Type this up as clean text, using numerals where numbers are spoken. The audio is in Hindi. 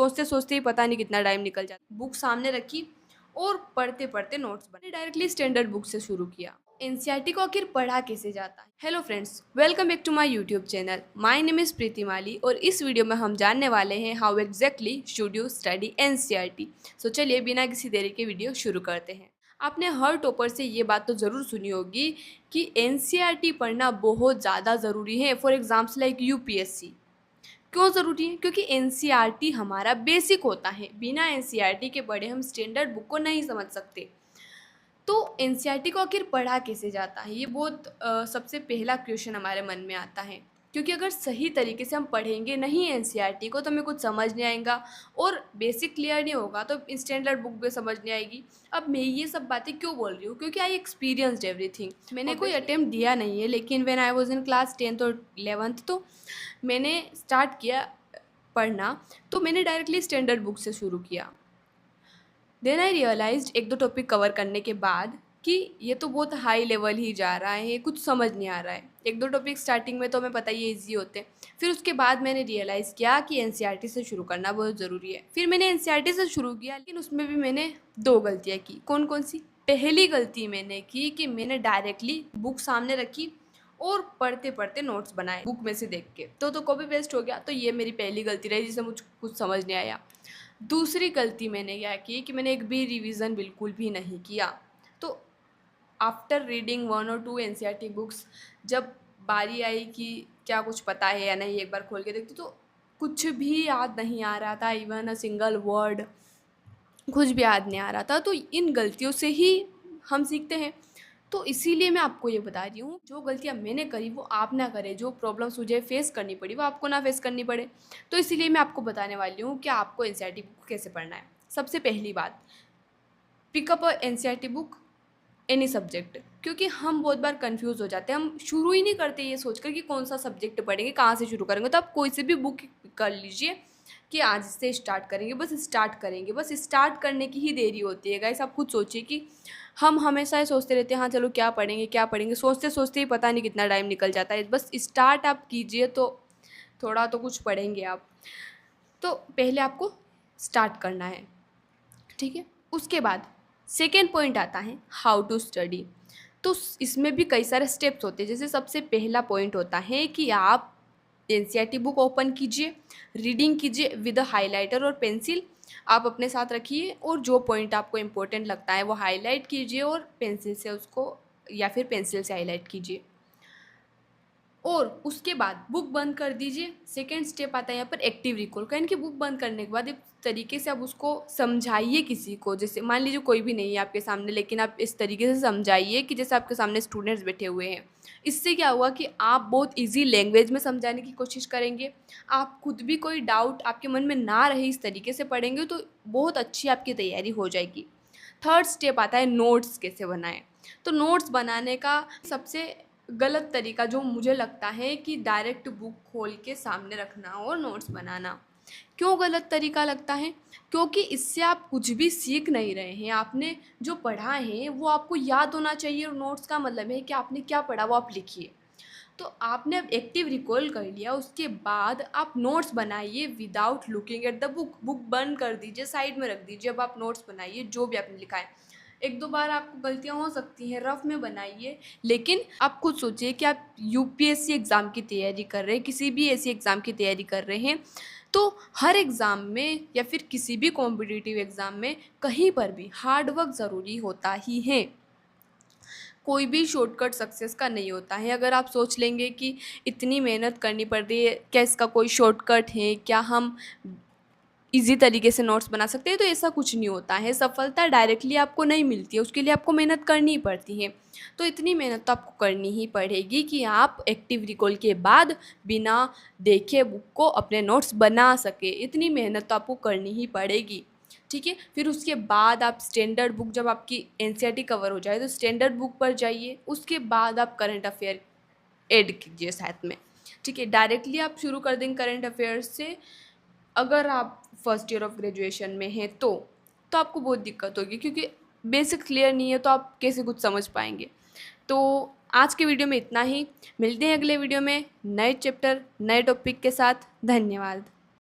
सोचते सोचते ही पता नहीं कितना टाइम निकल जाता। बुक सामने रखी और पढ़ते पढ़ते नोट्स बने। डायरेक्टली स्टैंडर्ड बुक से शुरू किया। एनसीईआरटी को आखिर पढ़ा कैसे जाता है? Hello friends, welcome back to my YouTube channel. My name is Preeti Mali और इस वीडियो में हम जानने वाले हैं how exactly should you study NCERT. So चलिए बिना किसी देरी के वीडियो शुरू करते हैं। आपने हर टॉपर से ये बात तो ज़रूर सुनी होगी कि एनसीईआरटी पढ़ना बहुत ज़्यादा ज़रूरी है फॉर एग्जाम्स लाइक यूपीएससी। क्यों ज़रूरी है? क्योंकि एनसीईआरटी हमारा बेसिक होता है। बिना एनसीईआरटी के पढ़े हम स्टैंडर्ड बुक को नहीं समझ सकते। तो एनसीईआरटी को आखिर पढ़ा कैसे जाता है, ये बहुत सबसे पहला क्वेश्चन हमारे मन में आता है। क्योंकि अगर सही तरीके से हम पढ़ेंगे नहीं एनसीईआरटी को तो हमें कुछ समझ नहीं आएगा और बेसिक क्लियर नहीं होगा तो स्टैंडर्ड बुक भी समझ नहीं आएगी। अब मैं ये सब बातें क्यों बोल रही हूँ? क्योंकि आई एक्सपीरियंस्ड एवरीथिंग। मैंने कोई अटेम्प्ट दिया नहीं है, लेकिन when I was in class 10th और 11th तो मैंने स्टार्ट किया पढ़ना। तो मैंने डायरेक्टली स्टैंडर्ड बुक से शुरू किया। देन आई रियलाइज्ड एक दो टॉपिक कवर करने के बाद कि ये तो बहुत हाई लेवल ही जा रहा है, कुछ समझ नहीं आ रहा है। एक दो टॉपिक स्टार्टिंग में तो हमें पता ही ईजी होते हैं। फिर उसके बाद मैंने रियलाइज़ किया कि एनसीईआरटी से शुरू करना बहुत ज़रूरी है। फिर मैंने एनसीईआरटी से शुरू किया, लेकिन उसमें भी मैंने दो गलतियाँ की। कौन कौन सी? पहली गलती मैंने की कि मैंने डायरेक्टली बुक सामने रखी और पढ़ते पढ़ते नोट्स बनाए बुक में से देख के, तो कॉपी पेस्ट हो गया। तो ये मेरी पहली गलती रही जिससे मुझे कुछ समझ नहीं आया। दूसरी गलती मैंने क्या की कि मैंने एक भी रिवीजन बिल्कुल भी नहीं किया। तो आफ्टर रीडिंग 1 और 2 एनसीईआरटी बुक्स, जब बारी आई कि क्या कुछ पता है या नहीं, एक बार खोल के देखती तो कुछ भी याद नहीं आ रहा था। इवन अ सिंगल वर्ड कुछ भी याद नहीं आ रहा था। तो इन गलतियों से ही हम सीखते हैं। तो इसीलिए मैं आपको ये बता रही हूँ, जो गलतियाँ मैंने करी वो आप ना करें। जो प्रॉब्लम्स मुझे फेस करनी पड़ी वो आपको ना फेस करनी पड़े। तो इसीलिए मैं आपको बताने वाली हूँ कि आपको एनसीईआरटी बुक कैसे पढ़ना है। सबसे पहली बात, pick up a NCERT book any subject. क्योंकि हम बहुत बार कंफ्यूज हो जाते हैं, हम शुरू ही नहीं करते ये सोचकर कि कौन सा सब्जेक्ट पढ़ेंगे, कहाँ से शुरू करेंगे। तो आप कोई से भी बुक कर लीजिए कि आज से स्टार्ट करेंगे, बस स्टार्ट करेंगे। बस स्टार्ट करने की ही देरी होती है गाइस। आप खुद सोचिए कि हम हमेशा ये सोचते रहते हैं हाँ चलो क्या पढ़ेंगे क्या पढ़ेंगे, सोचते सोचते ही पता नहीं कितना टाइम निकल जाता है। बस स्टार्ट आप कीजिए तो थोड़ा तो कुछ पढ़ेंगे आप। तो पहले आपको स्टार्ट करना है, ठीक है। उसके बाद सेकेंड पॉइंट आता है हाउ टू स्टडी। तो इसमें भी कई सारे स्टेप्स होते हैं। जैसे सबसे पहला पॉइंट होता है कि आप एनसीईआरटी बुक ओपन कीजिए, रीडिंग कीजिए विद हाइलाइटर और पेंसिल आप अपने साथ रखिए, और जो पॉइंट आपको इम्पोर्टेंट लगता है वो हाईलाइट कीजिए और पेंसिल से उसको या फिर पेंसिल से हाईलाइट कीजिए। और उसके बाद बुक बंद कर दीजिए। सेकेंड स्टेप आता है यहाँ पर एक्टिव रिकॉल का। इनकी बुक बंद करने के बाद एक तरीके से आप उसको समझाइए किसी को। जैसे मान लीजिए कोई भी नहीं है आपके सामने, लेकिन आप इस तरीके से समझाइए कि जैसे आपके सामने स्टूडेंट्स बैठे हुए हैं। इससे क्या हुआ कि आप बहुत ईजी लैंग्वेज में समझाने की कोशिश करेंगे। आप खुद भी कोई डाउट आपके मन में ना रहे इस तरीके से पढ़ेंगे तो बहुत अच्छी आपकी तैयारी हो जाएगी। थर्ड स्टेप आता है नोट्स कैसे बनाएं। तो नोट्स बनाने का सबसे गलत तरीका जो मुझे लगता है कि डायरेक्ट बुक खोल के सामने रखना और नोट्स बनाना। क्यों गलत तरीका लगता है? क्योंकि इससे आप कुछ भी सीख नहीं रहे हैं। आपने जो पढ़ा है वो आपको याद होना चाहिए, और नोट्स का मतलब है कि आपने क्या पढ़ा वो आप लिखिए। तो आपने अब एक्टिव रिकॉल कर लिया, उसके बाद आप नोट्स बनाइए without looking at the book. Book बंद कर दीजिए, साइड में रख दीजिए। अब आप नोट्स बनाइए जो भी आपने लिखा है। एक दो बार आपको गलतियां हो सकती हैं, रफ में बनाइए। लेकिन आप खुद सोचिए कि आप यूपीएससी एग्ज़ाम की तैयारी कर रहे हैं, किसी भी ऐसी एग्ज़ाम की तैयारी कर रहे हैं, तो हर एग्ज़ाम में या फिर किसी भी कॉम्पिटिटिव एग्ज़ाम में कहीं पर भी हार्ड वर्क ज़रूरी होता ही है। कोई भी शॉर्टकट सक्सेस का नहीं होता है। अगर आप सोच लेंगे कि इतनी मेहनत करनी पड़ रही है, क्या इसका कोई शॉर्टकट है, क्या हम इजी तरीके से नोट्स बना सकते हैं, तो ऐसा कुछ नहीं होता है। सफलता डायरेक्टली आपको नहीं मिलती है, उसके लिए आपको मेहनत करनी ही पड़ती है। तो इतनी मेहनत तो आपको करनी ही पड़ेगी कि आप एक्टिव रिकॉल के बाद बिना देखे बुक को अपने नोट्स बना सके। इतनी मेहनत तो आपको करनी ही पड़ेगी, ठीक है। फिर उसके बाद आप स्टैंडर्ड बुक, जब आपकी एनसीईआरटी कवर हो जाए तो स्टैंडर्ड बुक पर जाइए। उसके बाद आप करंट अफेयर ऐड कीजिए साथ में, ठीक है। डायरेक्टली आप शुरू कर देंगे करंट अफेयर्स से, अगर आप फर्स्ट ईयर ऑफ ग्रेजुएशन में हैं तो आपको बहुत दिक्कत होगी, क्योंकि बेसिक क्लियर नहीं है तो आप कैसे कुछ समझ पाएंगे। तो आज के वीडियो में इतना ही। मिलते हैं अगले वीडियो में नए चैप्टर नए टॉपिक के साथ। धन्यवाद।